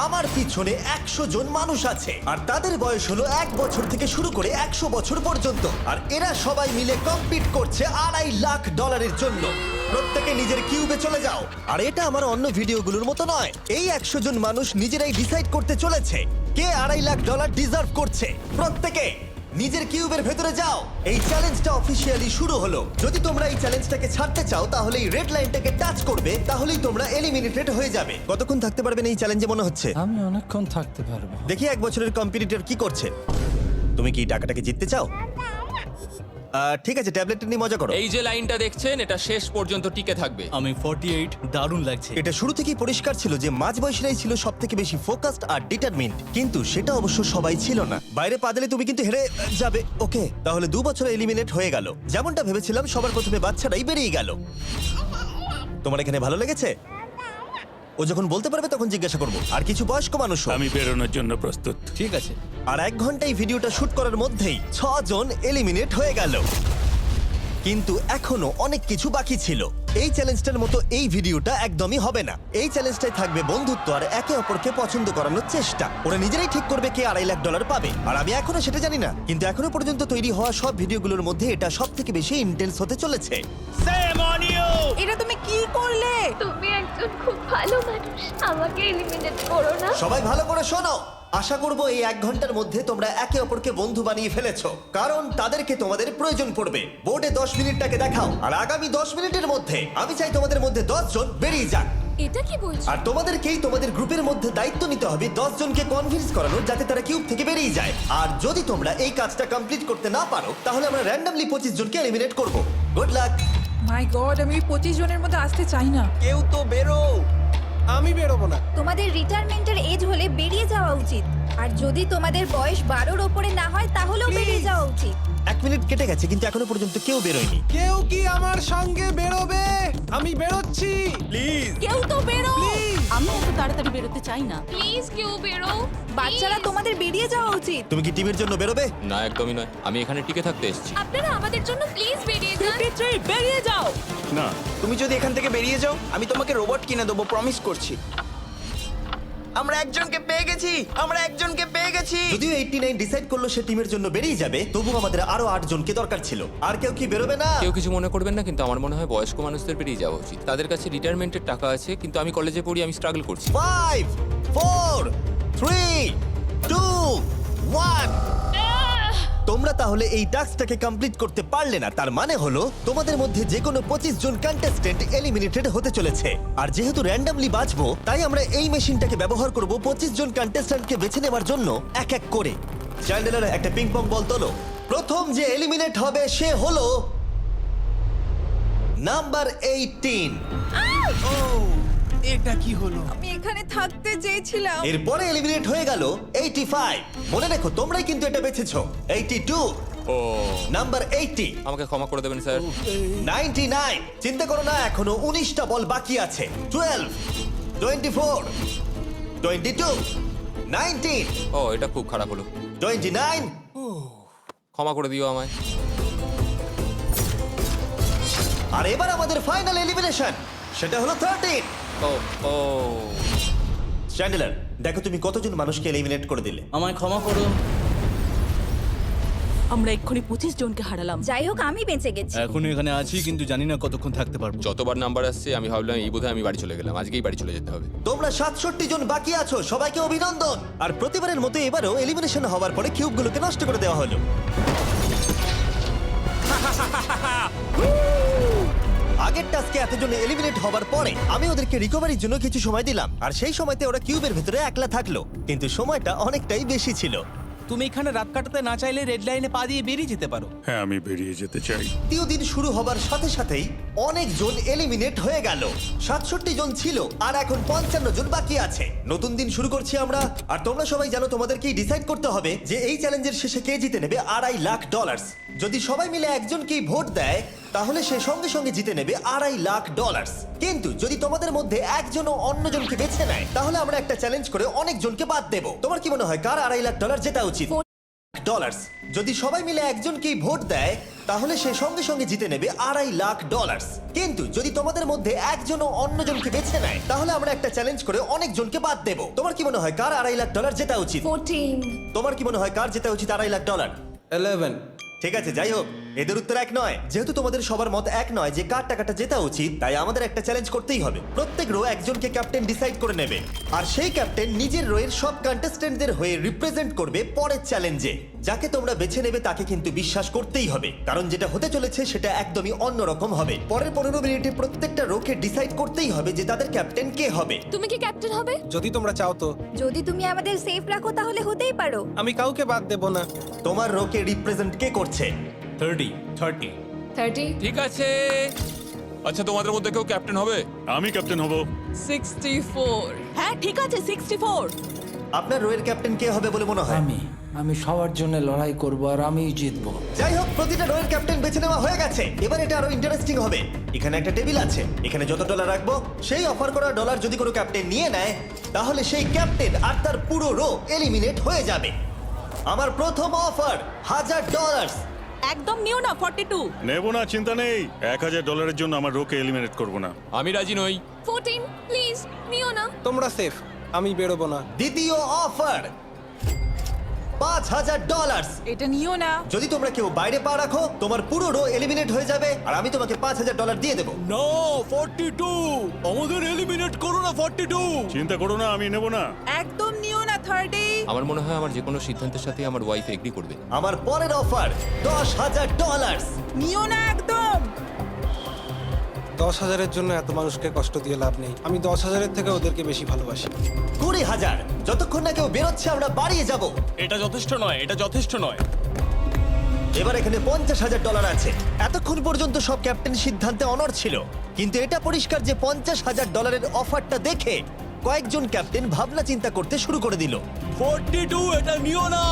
আমার পিছনে 100 জন মানুষ আছে আর তাদের বয়স হলো 1 বছর থেকে শুরু করে 100 বছর পর্যন্ত। আর এরা সবাই মিলে কম্পিট করছে $2.5 লাখ জন্য। প্রত্যেকে নিজের কিউবে চলে যাও। আর এটা আমার অন্য ভিডিওগুলোর মতো নয়। এই 100 জন মানুষ নিজেরাই ডিসাইড করতে চলেছে কে $2.5 লাখ ডিজার্ভ করছে। প্রত্যেকে নিজের কিউবের ভেতরে যাও। এই চ্যালেঞ্জটা অফিসিয়ালি শুরু হলো। যদি তোমরা এই চ্যালেঞ্জটাকে ছাড়তে চাও তাহলে এই রেড লাইনটাকে টাচ করবে, তাহলেই তোমরা এলিমিনেটেড হয়ে যাবে। কতক্ষণ থাকতে পারবেন এই চ্যালেঞ্জে মনে হচ্ছে? আমি অনেকক্ষণ থাকতে পারবো। দেখি 1 বছরের কম্পিটিটর কি করছে। তুমি কি টাকাটাকে জিততে চাও? ঠিক আছে, ট্যাবলেটটা নিয়ে মজা করো। এই যে লাইনটা দেখছেন এটা শেষ পর্যন্ত টিকে থাকবে। আমি 48, দারুণ লাগছে। এটা শুরু থেকেই পরিষ্কার ছিল যে মাঝবয়সীরাই ছিল সব থেকে বেশি ফোকাসড আর ডিটারমিন্ড, কিন্তু সেটা অবশ্য সবাই ছিল না। বাইরে পা দিলে তুমি কিন্তু হেরে যাবে। ওকে, তাহলে 2 বছর এলিমিনেট হয়ে গেল। যেমনটা ভেবেছিলাম, সবার প্রথমে বাচ্চাটাই বেরিয়ে গেল। তোমার এখানে ভালো লেগেছে? ও যখন বলতে পারবে তখন জিজ্ঞাসা করবো। আর কিছু বয়স্ক মানুষ। আমি বেরোনোর জন্য প্রস্তুত। ঠিক আছে। আর 1 ঘন্টায় ভিডিওটা শুট করার মধ্যেই 6 জন এলিমিনেট হয়ে গেল। কিন্তু এখনো অনেক কিছু বাকি ছিল। এই চ্যালেঞ্জটার মতো এই ভিডিওটা একদমই হবে না। এই চ্যালেঞ্জটাই থাকবে বন্ধুত্ব আর একে অপরকে পছন্দ করানোর চেষ্টা। ওরা নিজেরাই ঠিক করবে কে $2.5 লাখ পাবে। আর আমি এখনো সেটা জানি না, কিন্তু এখনো পর্যন্ত তৈরি হওয়া সব ভিডিওগুলোর মধ্যে এটা সব থেকে বেশি ইন্টেন্স হতে চলেছে। এটা তুমি কি করলে? তুমি একজন খুব ভালো মানুষ, আমাকে এলিমিনেট করো না। সবাই ভালো করে শোনো। আশা করব এই 1 ঘন্টার মধ্যে তোমরা একে অপরকে বন্ধু বানিয়ে ফেলেছো, কারণ তাদেরকে তোমাদের প্রয়োজন পড়বে। বোর্ডে 10 মিনিটটাকে দেখাও, আর আগামী 10 মিনিটের মধ্যে আমি চাই তোমাদের মধ্যে 10 জন বেরিয়ে যাক। এটা কি বলছো? আর তোমাদেরকেই তোমাদের গ্রুপের মধ্যে দায়িত্ব নিতে হবে 10 জনকে কনভিন্স করানোর যাতে তারা কিউব থেকে বেরিয়ে যায়। আর যদি তোমরা এই কাজটা কমপ্লিট করতে না পারো তাহলে আমরা র্যান্ডমলি 25 জনকে এলিমিনেট করব। Good luck. মাই গড, আমি 25 জনের মধ্যে আসতে চাই না। কেউ তো বেরো। আমি বেরোবো না। তোমাদের রিটায়ারমেন্টের এজ হলে বেরিয়ে যাওয়া উচিত। আর যদি তোমাদের বয়স 12-র ওপরে না হয় তাহলেও বেরিয়ে যাওয়া উচিত। 1 মিনিট কেটে গেছে কিন্তু এখনো পর্যন্ত কেউ বেরোয়নি। কেউ কি আমার সঙ্গে বেরোবে? আমি বেরোচ্ছি। প্লিজ। কেউ তো বেরো। আমি এত তাড়াতাড়ি বেরোতে চাই না। প্লিজ কেউ বেরো। বাচ্চারা, তোমাদের বেরিয়ে যাওয়া উচিত। তুমি কি টিমের জন্য বেরোবে? না, একদমই নয়। আমি এখানে টিকে থাকতে এসেছি। আপনারা আমাদের জন্য প্লিজ বেরিয়ে যান। 53, বেরিয়ে যাও। না, তুমি যদি এখান থেকে বেরিয়ে যাও আমি তোমাকে রোবট কিনে দেবো, প্রমিস করছি। আমরা একজনকে পেয়ে গেছি। যদিও 89 ডিসাইড করলো সে টিমের জন্য বেরিয়ে যাবে, তবু আমাদের আরো 8 জনকে দরকার ছিল। আর কেউ কি বেরোবে না? কেউ কিছু মনে করবেন না, কিন্তু আমার মনে হয় বয়স্ক মানুষদের বেরিয়ে যাওয়া উচিত। তাদের কাছে রিটায়ারমেন্টের টাকা আছে, কিন্তু আমি কলেজে পড়ি, আমি স্ট্রাগল করছি। 5 4 3 2 1। তোমরা তাহলে এই টাস্কটাকে কমপ্লিট করতে পারলে না, তার মানে হলো তোমাদের মধ্যে যে কোনো 25 জন কন্টেস্টেন্ট এলিমিনেটেড হতে চলেছে। আর যেহেতু র্যান্ডমলি বাঁচবো, তাই আমরা এই মেশিনটাকে ব্যবহার করব 25 জন কন্টেস্টেন্টকে বেছে নেওয়ার জন্য এক এক করে। চ্যান্ডেলার, একটা পিং পং বল তোলো। প্রথম যে এলিমিনেট হবে সে হলো নাম্বার 18। এটা কি হলো? আমি এখানে থাকতে চেয়েছিলাম। এরপরে এলিমিনেট হয়ে গেল 85। মনে রেখো তোমরাই কিন্তু এটা বেছেছো। 82, ও, নাম্বার 80, আমাকে ক্ষমা করে দেবেন স্যার। 99। চিন্তা করো না, এখনো 19টা বল বাকি আছে। 12, 24, 22, 19, ও, এটা খুব খারাপ হলো। 29। ক্ষমা করে দিও আমায়। আর এবার আমাদের ফাইনাল এলিমিনেশন, সেটা হলো 13। ও ও, চ্যান্ডেলার, দেখো তুমি কতজন মানুষকে এলিমিনেট করে দিলে। আমায় ক্ষমা করো। আমরা এক্ষুনি 25 জনকে হারালাম। যাই হোক, আমি বেঁচে গেছি। এখনো এখানে আছি, কিন্তু জানি না কতক্ষণ থাকতে পারবো। যতবার নাম্বার আসছে আমি ভাবলাম এই বোধহয় আমি বাড়ি চলে গেলাম, আজকেই বাড়ি চলে যেতে হবে। তোমরা 67 জন বাকি আছো, সবাইকে অভিনন্দন। আর প্রতিবারের মতো এবারও এলিমিনেশন হওয়ার পরে কিউবগুলোকে নষ্ট করে দেওয়া হলো। আগের টাস্কে এতজন এলিমিনেট হওয়ার পরে আমি ওদেরকে রিকভারির জন্য কিছু সময় দিলাম, আর সেই সময়তে ওরা কিউবের ভেতরে একলা থাকলো, কিন্তু সময়টা অনেকটাই বেশি ছিল। তুমি এখানে রাত কাটাতে না চাইলে রেড লাইনে পা দিয়ে বেরিয়ে যেতে পারো। হ্যাঁ, আমি বেরিয়ে যেতে চাই। দ্বিতীয় দিন শুরু হবার সাথে সাথেই অনেকজন এলিমিনেট হয়ে গেল। 67 জন ছিল আর এখন 55 জন বাকি আছে। নতুন দিন শুরু করছি আমরা, আর তোমরা সবাই জানো তোমাদেরকেই ডিসাইড করতে হবে যে এই চ্যালেঞ্জের শেষে কে জিতে নেবে $2.5 লাখ। যদি সবাই মিলে একজনকেই ভোট দেয় তাহলে সে সঙ্গে সঙ্গে জিতে নেবে $2.5 লাখ। কিন্তু যদি তোমাদের মধ্যে একজনও অন্যজনকে বেছে নেয় তাহলে আমরা একটা চ্যালেঞ্জ করে অনেক জনকে বাদ দেবো। তোমার কি মনে হয় কার $2.5 লাখ জেতা উচিত? $2,50,000 যদি সবাই মিলে একজনকেই ভোট দেয় তাহলে সে সঙ্গে সঙ্গে জিতে নেবে $2,50,000 কিন্তু যদি তোমাদের মধ্যে একজনও অন্যজনকে বেছে নেয় তাহলে আমরা একটা চ্যালেঞ্জ করে অনেকজনকে বাদ দেব। তোমার কি মনে হয় কার $2,50,000 জেতা উচিত? 14 তোমার কি মনে হয় কার জেতা উচিত $2,50,000? 11 ঠিক আছে, যাই হোক, এদের উত্তর এক নয়। যেহেতু তোমাদের সবার মত এক নয় যে কার টাকাটা জেতা উচিত, তাই আমাদের একটা চ্যালেঞ্জ করতেই হবে। প্রত্যেক রো একজনকে ক্যাপ্টেন ডিসাইড করে নেবে, আর সেই ক্যাপ্টেন নিজের রোয়ের সব কন্টেস্টেন্টদের হয়ে রিপ্রেজেন্ট করবে পরের চ্যালেঞ্জে। যাকে তোমরা বেছে নেবে তাকে কিন্তু বিশ্বাস করতেই হবে, কারণ যেটা হতে চলেছে সেটা একদমই অন্যরকম হবে। পরের 15 মিনিটে প্রত্যেকটা রোকে ডিসাইড করতেই হবে যে তাদের ক্যাপ্টেন কে হবে। তুমি কি ক্যাপ্টেন হবে? যদি তোমরা চাও তো। যদি তুমি আমাদের সেফ রাখো তাহলে হতেই পারো। আমি কাউকে বাদ দেব না। তোমার রোকে রিপ্রেজেন্ট কে করছে? 30 ঠিক আছে। আচ্ছা, তোমাদের মধ্যে কেউ ক্যাপ্টেন হবে? আমি ক্যাপ্টেন হব। 64 হ্যাঁ ঠিক আছে 64। আপনার রোয়ের ক্যাপ্টেন কে হবে বলে মনে হয়? আমি সবার জন্য লড়াই করব আর আমিই জিতবো। যাই হোক, প্রতিটা রোয়ের ক্যাপ্টেন বেছে নেওয়া হয়ে গেছে। এবার এটা আরো ইন্টারেস্টিং হবে। এখানে একটা টেবিল আছে, এখানে যত ডলার রাখবো সেই অফার করা ডলার যদি কোনো ক্যাপ্টেন নিয়ে নেয় তাহলে সেই ক্যাপ্টেন আর তার পুরো রো এলিমিনেট হয়ে যাবে। আমার প্রথম অফার $1,000। একদম নিও না 42। নেব না, চিন্তা নেই। $1,000 জন্য আমার রোকে এলিমিনেট করব না। আমি রাজি নই। 14 প্লিজ নিও না। তোমরা সেফ, আমি বেরোবো না। দ্বিতীয় অফার $5,000। এটা নিও না। যদি তোমরা কেউ বাইরে পা রাখো তোমার পুরো রো এলিমিনেট হয়ে যাবে আর আমি তোমাকে $5,000 দিয়ে দেবো। নো 42, আমাদের এলিমিনেট করো না 42। চিন্তা করো না, আমি নেব না। একদম নিও না 30। আমার মনে হয় আমার যে কোনো সিদ্ধান্তের সাথে আমার ওয়াইফ এগ্রি করবে। আমার পরের অফার $10,000। নিও না একদম। 10,000-এর জন্য এত মানুষকে কষ্ট দিয়ে লাভ নেই। আমি 10,000-এর থেকে ওদেরকে বেশি ভালোবাসি। 20,000। যতক্ষণ না কেউ বেরোচ্ছে আমরা বাড়িয়ে যাব। এটা যথেষ্ট নয়, এটা যথেষ্ট নয়। এবার এখানে $50,000 আছে। এতক্ষণ পর্যন্ত সব ক্যাপ্টেন সিদ্ধান্তে অনড় ছিল, কিন্তু এটা পরিষ্কার যে $50,000-এর অফারটা দেখে কয়েকজন ক্যাপ্টেন ভাবনা চিন্তা করতে শুরু করে দিল। 42, এটা নিও না।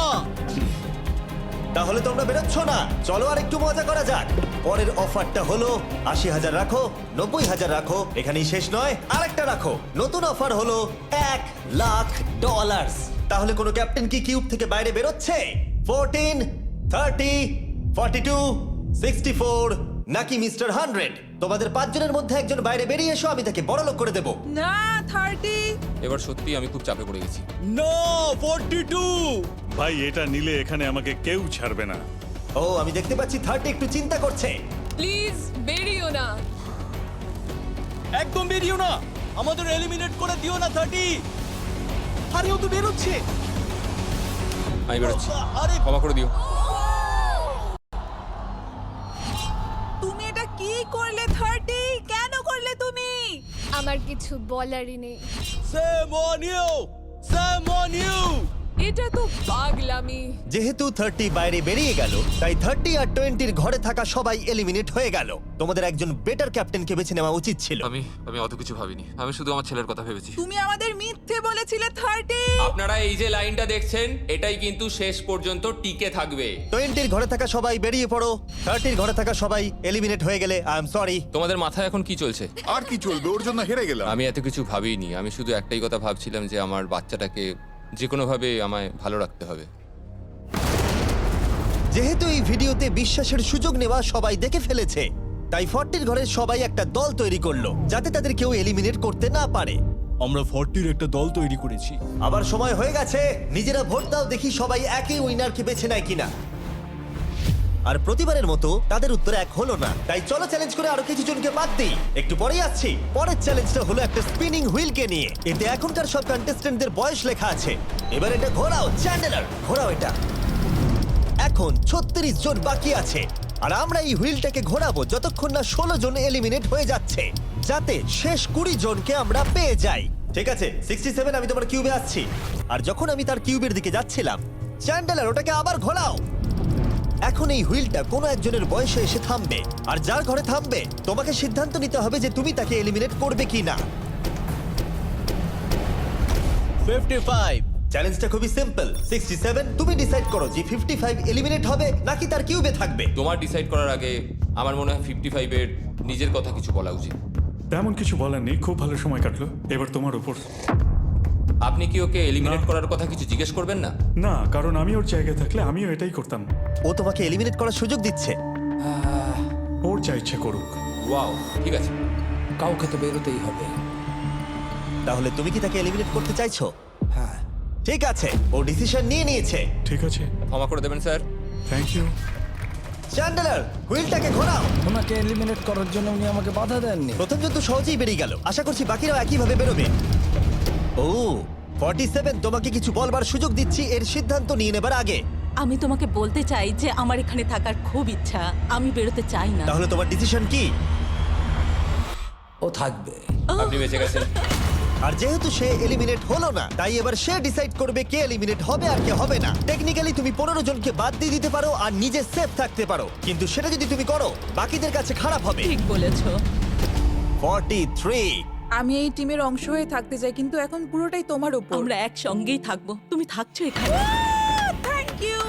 তাহলে তোমরা বেরোচ্ছ না? চলো আর একটু মজা করা যাক। পরের অফারটা হলো 80,000 রাখো, 90,000 রাখো, এখানেই শেষ নয়, আরেকটা রাখো। নতুন অফার হলো $1,00,000। তাহলে কোনো ক্যাপ্টেন কি কিউব থেকে বাইরে বেরোচ্ছে? 14, 30, 42, 64 নাকি মিস্টার 100? তোমাদের 5 জনের মধ্যে একজন বাইরে বেরিয়ে এসো, আমি তাকে বড়লোক করে দেবো। না 30। এবার সত্যি আমি খুব চাপে পড়ে গেছি। নো 42। ভাই, এটা নিলে এখানে আমাকে কেউ ছাড়বে না। ও, আমি দেখতে পাচ্ছি 30 একটু চিন্তা করছে। প্লিজ বেরিও না। একদম বেরিও না, আমাদের এলিমিনেট করে দিও না 30। আরে ও তো বেরোচ্ছে। আমি বেরোচ্ছি, আরে ক্ষমা করে দিও। তুমি এটা কি করলে 30? কেন করলে তুমি? আমার কিছু বলারই নেই। Shame on you, shame on you. এটা তো পাগলামি। যেহেতু 30 বাইরে বেরিয়ে গেল তাই 30 আর 20-র ঘরে থাকা সবাই এলিমিনেট হয়ে গেল। তোমাদের একজন বেটার ক্যাপ্টেনকে বেছে নেওয়া উচিত ছিল। আমি অত কিছু ভাবিনি, আমি শুধু আমার ছেলের কথা ভেবেছি। তুমি আমাদের মিথ্যে বলেছিলে 30। আপনারা এই যে লাইনটা দেখছেন এটাই কিন্তু শেষ পর্যন্ত টিকে থাকবে। 20-র ঘরে থাকা সবাই বেরিয়ে পড়ো। 30-র ঘরে থাকা সবাই এলিমিনেট হয়ে গেলে আই এম সরি। তোমাদের মাথায় এখন কি চলছে? আর কি চলবে, ওর জন্য হেরে গেলাম। আমি এত কিছু ভাবিনি, আমি শুধু একটাই কথা ভাবছিলাম যে আমার বাচ্চাটাকে যে কোনোভাবে আমায় ভালো রাখতে হবে। যেহেতু এই ভিডিওতে বিশ্বাসের সুযোগ নেওয়া সবাই দেখে ফেলেছে তাই 40-র ঘরের সবাই একটা দল তৈরি করলো যাতে তাদের কেউ এলিমিনেট করতে না পারে। আমরা 40-র একটা দল তৈরি করেছি। আবার সময় হয়ে গেছে, নিজেরা ভোট দাও, দেখি সবাই একই উইনারকে বেছে নেয় কিনা। আর প্রতিবারের মতো তাদের উত্তর এক হলো না, তাই চলো চ্যালেঞ্জ করে আরো কিছু জনকে বাদ দিই। একটু পরেই আসছি। পরের চ্যালেঞ্জটা হলো একটা স্পিনিং হুইলকে নিয়ে। এতে এখনকার সব কন্টেস্টেন্টদের বয়স লেখা আছে। এবার এটা ঘোরাও, চ্যান্ডেলার ঘোরাও এটা। এখন 36 জন বাকি আছে আর আমরা এই হুইলটাকে ঘোরাবো যতক্ষণ না 16 জন এলিমিনেট হয়ে যাচ্ছে, যাতে শেষ 20 জনকে আমরা পেয়ে যাই। ঠিক আছে 67, আমি তোমার কিউবে আসছি। আর যখন আমি তার কিউবের দিকে যাচ্ছিলাম, চ্যান্ডেলার ওটাকে আবার ঘোরাও। এখন এই হুইলটা কোনো একজনের বয়সে এসে থামবে, আর যার ঘরে থামবে তোমাকে সিদ্ধান্ত নিতে হবে যে তুমি তাকে এলিমিনেট করবে কি না। 55। চ্যালেঞ্জটা খুবই সিম্পল। 67, তুমি ডিসাইড করো যে 55 এলিমিনেট হবে নাকি তার কিউবে থাকবে। তোমার ডিসাইড করার আগে আমার মনে হয় 55-এর নিজের কথা কিছু বলা উচিত। তেমন কিছু বলার নেই, খুব ভালো সময় কাটলো। এবার তোমার উপর। আপনি কি ওকে এলিমিনেট করার কথা কিছু জিজ্ঞেস করবেন না? না, কারণ আমি ওর জায়গায় থাকলে আমিও এটাই করতাম। ও তোমাকে এলিমিনেট করার সুযোগ দিচ্ছে। ওর যা ইচ্ছে করুক। ওয়াও, ঠিক আছে। কাউকে তো বেরোতেই হবে। তাহলে তুমি কি তাকে এলিমিনেট করতে চাইছো? হ্যাঁ। ঠিক আছে, ও ডিসিশন নিয়ে নিয়েছে। ঠিক আছে, ক্ষমা করে দেবেন স্যার। Thank you. চ্যান্ডেলার, হুইলটাকে ঘোরাও। ওনাকে এলিমিনেট করার জন্য উনি আমাকে বাধা দেননি। প্রথম জন তো সহজেই বেরিয়ে গেল, আশা করছি বাকিরাও একইভাবে বেরোবে। ও 47, তোমাকে কিছু বলবার সুযোগ দিচ্ছি এর সিদ্ধান্ত নিয়ে নেবার আগে। আমি তোমাকে বলতে চাই যে আমার এখানে থাকার খুব ইচ্ছা, আমি বেরোতে চাই না। তাহলে তোমার ডিসিশন কি? ও থাকবে। আপনি বেঁচে গেছেন। আর যেহেতু সে এলিমিনেট হলো না, তাই এবার সে ডিসাইড করবে কে এলিমিনেট হবে আর কে হবে না। টেকনিক্যালি তুমি 15 জনকে বাদ দিয়ে দিতে পারো আর নিজে সেফ থাকতে পারো, কিন্তু সেটা যদি তুমি করো বাকিদের কাছে খারাপ হবে। ঠিক বলেছো। 43। আমি এই টিমের অংশ হয়ে থাকতে চাই, কিন্তু এখন পুরোটাই তোমার উপর। আমরা একসঙ্গেই থাকবো, তুমি থাকছো এখানে। Thank you.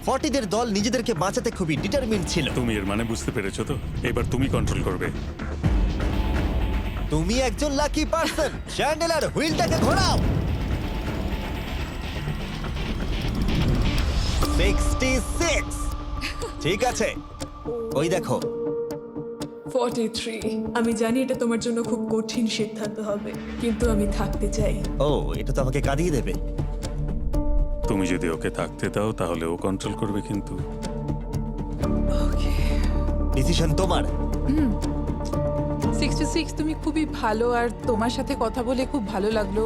40 দের দল নিজেদেরকে বাঁচাতে খুবই ডিটারমিন্ড ছিল। তুমি এর মানে বুঝতে পেরেছো তো? এবার তুমি কন্ট্রোল করবে। তুমি একজন লাকি পারসন। চ্যান্ডেলার, হুইলটাকে ঘোরাও। 66। ঠিক আছে, ওই দেখো। 43। আমি জানি এটা তোমার জন্য খুব কঠিন সিদ্ধান্ত হবে, কিন্তু আমি থাকতে চাই। ও, এটা তো আমাকে কাঁদিয়ে দেবে। তুমি যদি ওকে থাকতে দাও তাহলে ও কন্ট্রোল করবে, কিন্তু ডিসিশন তোমার। 66, তুমি খুবই ভালো আর তোমার সাথে কথা বলে খুব ভালো লাগলো।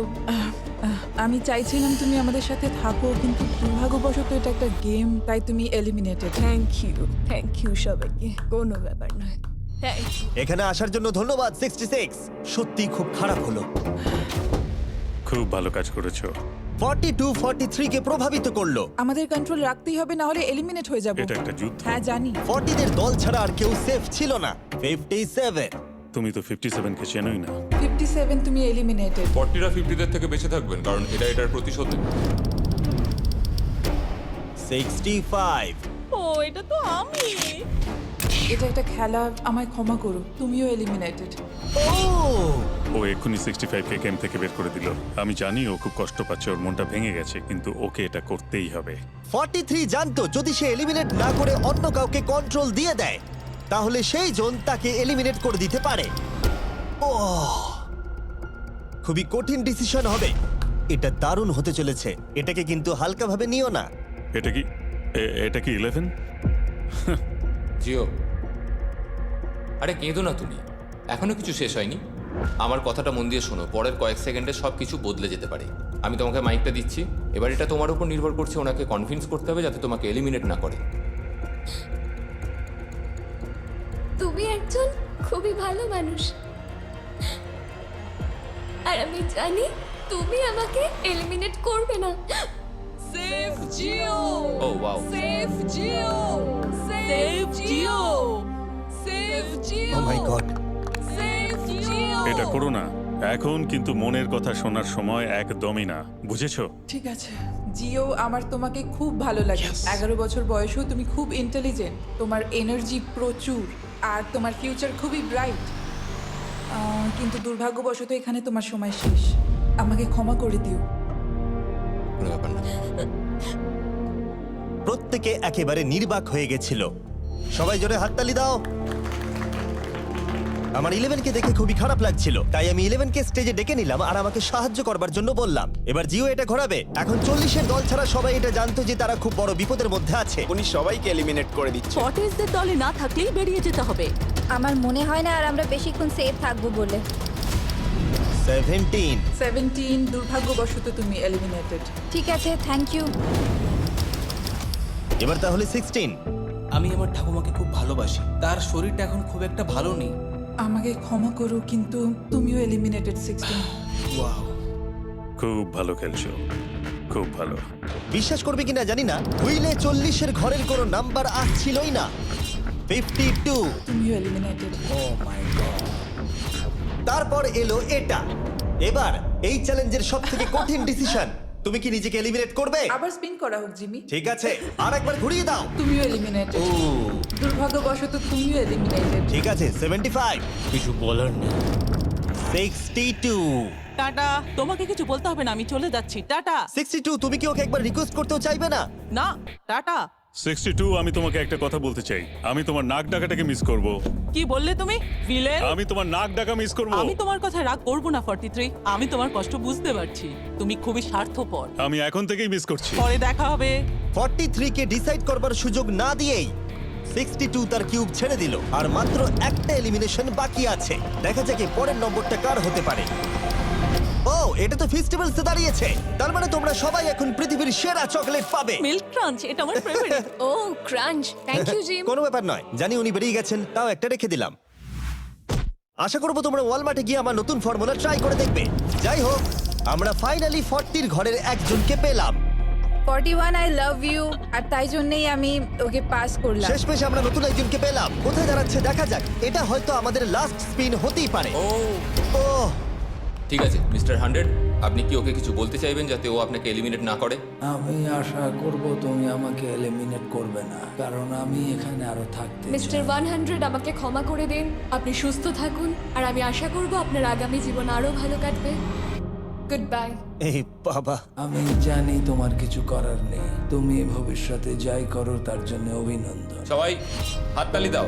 আমি চাইছিলাম তুমি আমাদের সাথে থাকো, কিন্তু দুর্ভাগ্যবশত এটা একটা গেম, তাই তুমি এলিমিনেটেড। থ্যাংক ইউ সবাইকে, কোনো ব্যাপার নয়। Thank you. এখানে আসার জন্য ধন্যবাদ 66। সত্যি খুব খারাপ হলো। খুব ভালো কাজ করেছো। 42 43 কে প্রভাবিত করলো। আমাদের কন্ট্রোল রাখতেই হবে, না হলে এলিমিনেট হয়ে যাব। এটা একটা যুদ্ধ। হ্যাঁ জানি। 40 দের দল ছাড়া আর কেউ সেফ ছিল না। 57। তুমি তো 57 কে চেনোই না। 57, তুমি এলিমিনেটেড। 40রা 50দের থেকে বেঁচে থাকবেন, কারণ এটার প্রতিশোধ নেবে। 65। ও, এটা তো আমি। এটা একটা খেলা, আমায় ক্ষমা করো, তুমিও এলিমিনেটেড। ও এক্ষুনি 65 কে গেম থেকে বের করে দিল। আমি জানি ও খুব কষ্ট পাচ্ছে, ওর মনটা ভেঙে গেছে, কিন্তু ওকে এটা করতেই হবে। 43 জানতো যদি সে এলিমিনেট না করে অন্য কাউকে কন্ট্রোল দিয়ে দেয়, তাহলে সেই জন তাকে এলিমিনেট করে দিতে পারে। খুবই কঠিন ডিসিশন হবে। এটা দারুণ হতে চলেছে। এটাকে কিন্তু হালকাভাবে নিও না। এটা কি 11? জিও, আরে কেঁদো না তুমি, এখনো কিছু শেষ হয়নি। আমার কথাটা মন দিয়ে শোনো, পরের কয়েক সেকেন্ডে সব কিছু বদলে যেতে পারে। আমি তোমাকে মাইকটা দিচ্ছি, এবার এটা তোমার উপর নির্ভর করছে ওনাকে কনভিন্স করতে হবে যাতে তোমাকে এলিমিনেট না করে। তুমি একজন খুবই ভালো মানুষ, আর আমি জানি তুমি আমাকে এলিমিনেট করবে না। Save Jio. Oh wow, save Jio. Save Jio. Save Jio. Oh my God. Save Jio. এটা করো না এখন, কিন্তু মনের কথা শোনার সময় একদমই না, বুঝেছো? ঠিক আছে জিও, আমার তোমাকে খুব ভালো লাগে। 11 বছর বয়সেও তুমি খুব ইন্টেলিজেন্ট, তোমার এনার্জি প্রচুর, আর তোমার ফিউচার খুবই ব্রাইট। কিন্তু দুর্ভাগ্যবশত এখানে তোমার সময় শেষ। আমাকে ক্ষমা করে দিও। কোনো ব্যাপার না। প্রত্যেকে একেবারে নির্বাক হয়ে গেছিল। সবাই জোরে হাততালি দাও। আমার 11 কে দেখে খুবই খারাপ লাগছিল, তাই আমি 11 কে স্টেজে ডেকে নিলাম আর আমাকে সাহায্য করবার জন্য বললাম। এবার জিও এটা ঘোরাবে। এখন 40 এর দল ছাড়া সবাই এটা জানতো যে তারা খুব বড় বিপদের মধ্যে আছে। উনি সবাইকে এলিমিনেট করে দিচ্ছে। 40দের দলে না থাকলেই বেরিয়ে যেতে হবে। আমার মনে হয় না আর আমরা বেশিক্ষণ সেফ থাকবো বলে। 17। দুর্ভাগ্যবশত তুমি এলিমিনেটেড। ঠিক আছে, থ্যাংক ইউ। এবার তাহলে 16। আমি আমার ঠাকুমাকে খুব ভালোবাসি, তার শরীরটা এখন খুব একটা ভালো নেই। আমাকে ক্ষমা করো, কিন্তু তুমিও এলিমিনেটেড 16। ওয়াও, খুব ভালো খেলছো, খুব ভালো। বিশ্বাস করবে কিনা জানি না, হুইলে 40 এর ঘরের কোনো নাম্বার আসছিলই না। 52। তুমিও এলিমিনেটেড। O my god. তারপর এলো এটা। এবার এই চ্যালেঞ্জের সবথেকে কঠিন ডিসিশন। তুমি কি নিজেকে এলিমিনেট করবে? আবার স্পিন করা হোক জিমি। ঠিক আছে, আর একবার ঘুরিয়ে দাও। তুমিও এলিমিনেটেড। ও দুর্ভাগ্যবশত তুমিও এলিমিনেটেড। ঠিক আছে, 75। কিছু বলার নেই। 62। টাটা। তোমাকে কিছু বলতে হবে না, আমি চলে যাচ্ছি। টাটা। 62, তুমি কি ওকে একবার রিকোয়েস্ট করতেও চাইবে না? না, টাটা। 62, আমি তোমাকে একটা কথা বলতে চাই। আমি তোমার নাক ডাকাটাকে মিস করব। কি বললে তুমি? ভিলেন? আমি তোমার নাক ডাকা মিস করব। আমি তোমার কথা রাগ করব না 43। আমি তোমার কষ্ট বুঝতে পারছি। তুমি খুবই স্বার্থপর। আমি এখন থেকেই মিস করছি। পরে দেখা হবে। 43 কে ডিসাইড করবার সুযোগ না দিয়েই 62 তার কিউব ছেড়ে দিল আর মাত্র একটা এলিমিনেশন বাকি আছে। দেখা যাক এর পরের নম্বরটা কার হতে পারে। ও, এটা তো ফেস্টিভ্যালস এ দাঁড়িয়েছে। তার মানে তোমরা সবাই এখন পৃথিবীর সেরা চকলেট পাবে। মিল্ক ক্রাঞ্চ, এটা আমার ফেভারিট। ও ক্রাঞ্চ, থ্যাংক ইউ জিম। কোনো ব্যাপার নয়, জানি উনি বেরিয়ে গেছেন, তাও একটা রেখে দিলাম। আশা করবো তোমরা ওয়ালমার্টে গিয়ে আমার নতুন ফর্মুলা ট্রাই করে দেখবে। যাই হোক, আমরা ফাইনালি 40 ঘরের একজনকে পেলাম। 41 আই লাভ ইউ, আর তাই জন্যই আমি ওকে পাস করলাম। শেষমেশ আমরা নতুন একজনকে পেলাম। কোথায় দাঁড়াচ্ছে দেখা যাক। এটা হয়তো আমাদের লাস্ট স্পিন হতেই পারে। ও ঠিক আছে মিস্টার 100, আপনি কি ওকে কিছু বলতে চাইবেন যাতে ও আপনাকে এলিমিনেট না করে? আমি আশা করব তুমি আমাকে এলিমিনেট করবে না, কারণ আমি এখানে আরো থাকতে মিস্টার 100 আমাকে ক্ষমা করে দিন। আপনি সুস্থ থাকুন আর আমি আশা করব আপনার আগামী জীবন আরো ভালো কাটবে। Good bye. এই বাবা, আমি জানি তোমার কিছু করার নেই। তুমি ভবিষ্যতে যাই করো তার জন্য অভিনন্দন। সবাই হাততালি দাও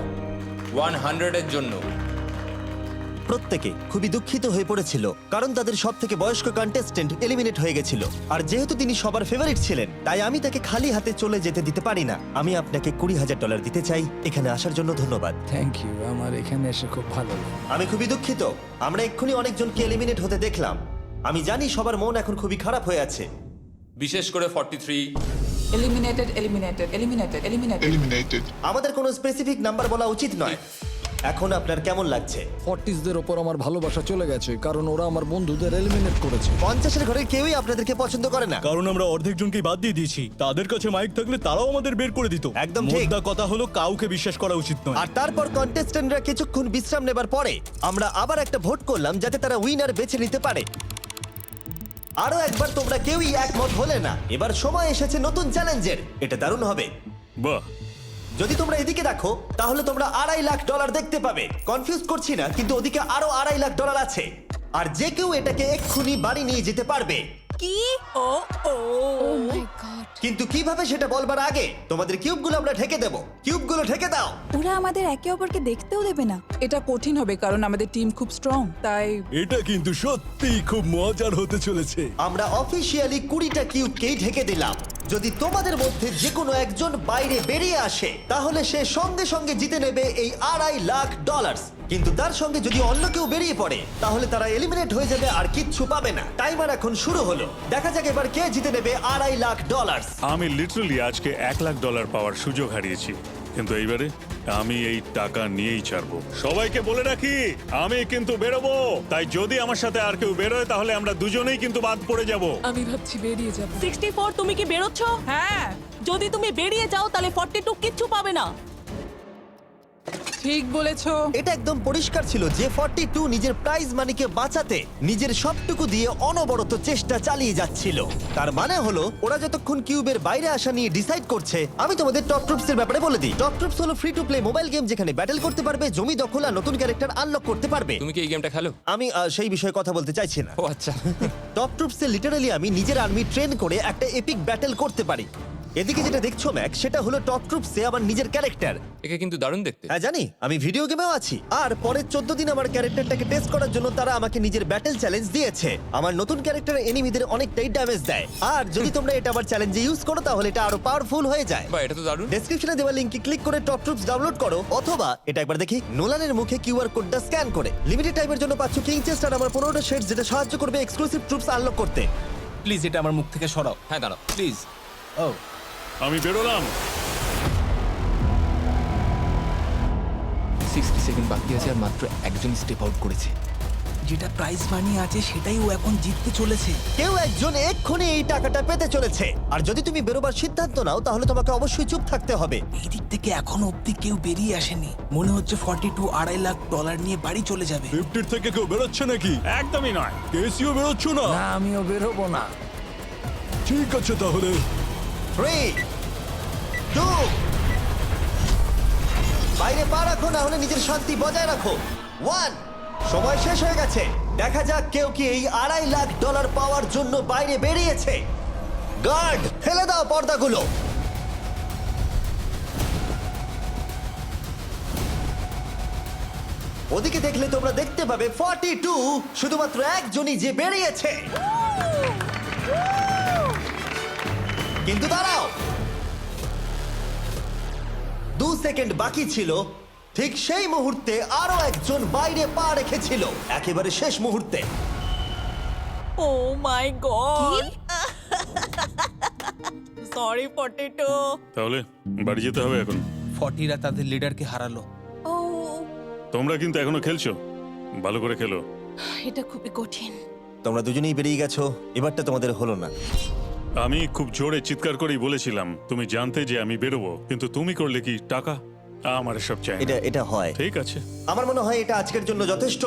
100 এর জন্য। প্রত্যেকে খুবই দুঃখিত হয়ে পড়েছিল কারণ তাদের সব থেকে বয়স্ক কন্টেস্টেন্ট এলিমিনেট হয়ে গেছিল। আর যেহেতু তিনি সবার ফেভারিট ছিলেন, তাই আমি তাকে খালি হাতে চলে যেতে দিতে পারি না। আমি আপনাকে $20,000 দিতে চাই। এখানে আসার জন্য ধন্যবাদ। থ্যাংক ইউ, আমার এখানে এসে খুব ভালো লাগে। আমি খুবই দুঃখিত, আমরা এক্ষুনি অনেকজনকে এলিমিনেট হতে দেখলাম। আমি জানি সবার মন এখন খুবই খারাপ হয়ে আছে। বিশেষ করে 43। Eliminated, eliminated, eliminated, eliminated. আমাদের কোনো স্পেসিফিক নাম্বার বলা উচিত নয়। এখন আপনার কেমন লাগছে? 40দের ওপর আমার ভালোবাসা চলে গেছে, কারণ ওরা আমার বন্ধুদের এলিমিনেট করেছে। 50-এর ঘরের কেউই আপনাদেরকে পছন্দ করে না। কারণ আমরা অর্ধেক জনকেই বাদ দিয়ে দিয়েছি। তাদের কাছে মাইক থাকলে তারাও আমাদের বের করে দিত। একদম ঠিক। মোদ্দা কথা হলো কাউকে বিশ্বাস করা উচিত নয়। আর তারপর কন্টেস্ট্যান্টরা কিছুক্ষণ বিশ্রাম নেবার পরে আমরা আবার একটা ভোট করলাম যাতে তারা উইনার বেছে নিতে পারে। আরো একবার তোমরা কেউই একমত হলে না। এবার সময় এসেছে নতুন চ্যালেঞ্জের। এটা দারুণ হবে। বাহ, যদি তোমরা এদিকে দেখো তাহলে তোমরা $2.5 লাখ দেখতে পাবে। কনফিউজ করছি না, কিন্তু ওদিকে আরো $2.5 লাখ আছে। আর যে কেউ এটাকে এক্ষুনি বাড়ি নিয়ে যেতে পারবে। কি? ও ও ও মাই গড। কিন্তু কিভাবে সেটা বলবার আগে তোমাদের কিউবগুলো আমরা ঢেকে দেবো। কিউবগুলো ঢেকে দাও। ওরা আমাদের একে অপরকে দেখতেও দেবে না। এটা কঠিন হবে কারণ আমাদের টিম খুব স্ট্রং, তাই এটা কিন্তু সত্যিই খুব মজার হতে চলেছে। আমরা অফিসিয়ালি 20টা কিউবকেই ঢেকে দিলাম। যদি তোমাদের মধ্যে যে কোনো একজন বাইরে বেরিয়ে আসে তাহলে সে সঙ্গে সঙ্গে জিতে নেবে এই $2.5 লাখ। কিন্তু তার সঙ্গে যদি অন্য কেউ বেরিয়ে পড়ে তাহলে তারা এলিমিনেট হয়ে যাবে আর কিচ্ছু পাবে না। টাইমার এখন শুরু হলো। দেখা যাক এবার কে জিতে নেবে $2.5 লাখ। আমি লিটারালি আজকে $1,00,000 পাওয়ার সুযোগ হারিয়েছি, কিন্তু এইবারে আমি এই টাকা নিয়েই ছাড়বো। সবাইকে বলে রাখি, আমি কিন্তু বেরোবো। তাই যদি আমার সাথে আর কেউ বেরোয় তাহলে আমরা দুজনেই কিন্তু বাদ পড়ে যাব। আমি ভাবছি বেরিয়ে যাব। 64, তুমি কি বেরোচ্ছ? হ্যাঁ, যদি তুমি বেরিয়ে যাও তাহলে 42 কিচ্ছু পাবে না। ঠিক বলেছো। এটা একদম পরিষ্কার ছিল যে 42 নিজের প্রাইজ মানিকে বাঁচাতে নিজের সবটুকু দিয়ে অনবরত চেষ্টা চালিয়ে যাচ্ছিল। তার মানে হলো ওরা যতক্ষণ কিউবের বাইরে আসা নিয়ে ডিসাইড করছে। আমি তোমাদের টপ ট্রুপস এর ব্যাপারে বলে দিই। টপ ট্রুপস হলো free to play mobile game যেখানে ব্যাটল করতে পারবে, জমি দখল আর নতুন ক্যারেক্টার আনলক করতে পারবে। তুমি কি এই গেমটা খেলো? আমি সেই বিষয়ে কথা বলতে চাইছি না। ও আচ্ছা। টপ ট্রুপসে লিটারালি আমি নিজের আর্মি ট্রেন করে একটা এপিক ব্যাটল করতে পারি। এদিকে যেটা দেখছো ম্যাক, সেটা হলো টপ ট্রুপসে আমার নিজের ক্যারেক্টার। একে কিন্তু দারুণ দেখতে। হ্যাঁ জানি, আমি ভিডিও গেমেও আছি। আর পরের 14 দিন আমার ক্যারেক্টারটাকে টেস্ট করার জন্য তারা আমাকে নিজের ব্যাটল চ্যালেঞ্জ দিয়েছে। আমার নতুন ক্যারেক্টার এনিমিদের অনেকটাই ড্যামেজ দেয়। আর যদি তোমরা এটা আমার চ্যালেঞ্জে ইউজ করো তাহলে এটা আরো পাওয়ারফুল হয়ে যায়। বা এটা তো দারুণ। ডেসক্রিপশনে দেওয়া লিংকে ক্লিক করে টপ ট্রুপস ডাউনলোড করো, অথবা এটা একবার দেখি নোলানের মুখে কিউআর কোডটা স্ক্যান করে। লিমিটেড টাইমের জন্য পাচ্ছ কিং চেস্ট আর আমার 15টা শেডস, যেটা সাহায্য করবে এক্সক্লুসিভ ট্রুপস আনলক করতে। প্লিজ এটা আমার মুখ থেকে সরাও। হ্যাঁ দাঁড়াও। প্লিজ। ও আমি বেরোলাম। 60 সেকেন্ড বাকি আছে আর মাত্র একজন স্টেপ আউট করেছে। যেটা প্রাইজ মানি আছে সেটাই ও এখন জিততে চলেছে। কেউ একজন এক্ষুনি এই টাকাটা পেতে চলেছে। আর যদি তুমি বেরোবার সিদ্ধান্ত নাও তাহলে তোমাকে অবশ্যই চুপ থাকতে হবে। এই দিক থেকে এখনো অব্দি কেউ বেরিয়ে আসেনি। মনে হচ্ছে 42 $2.5 লাখ নিয়ে বাড়ি চলে যাবে। 50 থেকে কেউ বেরোচ্ছে নাকি? একদমই নয়। কেসিও বেরোচ্ছ না? না, আমিও বেরোবো না। ঠিক আছে তাহলে। 3, 2, বাইরে পা রাখো, না হলে নিজের শান্তি বজায় রাখো। 1, সময় শেষ হয়ে গেছে। দেখা যাক কেউ কি এই $2.5 লাখ পাওয়ার জন্য বাইরে বেরিয়েছে। গার্ড, ফেলে দাও পর্দাগুলো। ওদিকে দেখলে তোমরা দেখতে পাবে 42, শুধুমাত্র একজনই যে বেরিয়েছে। কিন্তু দাঁড়াও, 2 সেকেন্ড বাকি ছিল। ঠিক সেই মুহূর্তে আরো একজন বাইরে পা রেখেছিল, একেবারে শেষ মুহূর্তে। ও মাই গড, সরি পটেটো। তাহলে বাড়ি যেতে হবে এখন। ফর্টিরা তাদের লিডারকে হারালো। ও, তোমরা কিন্তু এখনো খেলছো, ভালো করে খেলো। এটা খুবই কঠিন। তোমরা দুজনেই বেরিয়ে গেছো, এবারটা তোমাদের হলো না। আমি খুব জোরে চিৎকার করেই বলেছিলাম তুমি জানতে যে আমি বেরোবো, কিন্তু তুমি করলে কি টাকা? আমার সব চাই না। এটা হয়। ঠিক আছে, আমার মনে হয় এটা আজকের জন্য যথেষ্ট।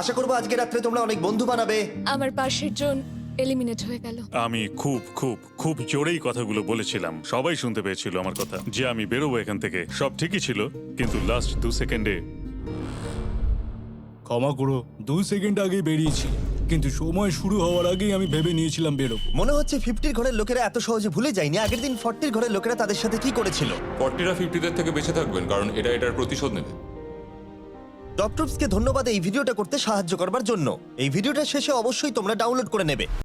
আশা করবো আজকে রাত্রে তোমরা অনেক বন্ধু বানাবে। আমার পাশের জন এলিমিনেট হয়ে গেল। আমি খুব খুব খুব জোরেই কথাগুলো বলেছিলাম, সবাই শুনতে পেয়েছিল আমার কথা, যে আমি বেরোবো এখান থেকে। সব ঠিকই ছিল, কিন্তু লাস্ট 2 সেকেন্ডে ক্ষমা করো, 2 সেকেন্ড আগেই বেরিয়েছি, কিন্তু সময় শুরু হওয়ার আগেই আমি ভেবে নিয়েছিলাম বেরোবো। মনে হচ্ছে 50-র ঘরের লোকেরা এত সহজে ভুলে যায়নি আগের দিন 40-র ঘরের লোকেরা তাদের সাথে কি করেছিল। 40রা 50দের থেকে বেঁচে থাকবেন, কারণ এটা এটার প্রতিশোধ নেবে। টপ ট্রুপসকে ধন্যবাদ এই ভিডিওটা করতে সাহায্য করবার জন্য। এই ভিডিওটা শেষে অবশ্যই তোমরা ডাউনলোড করে নেবে।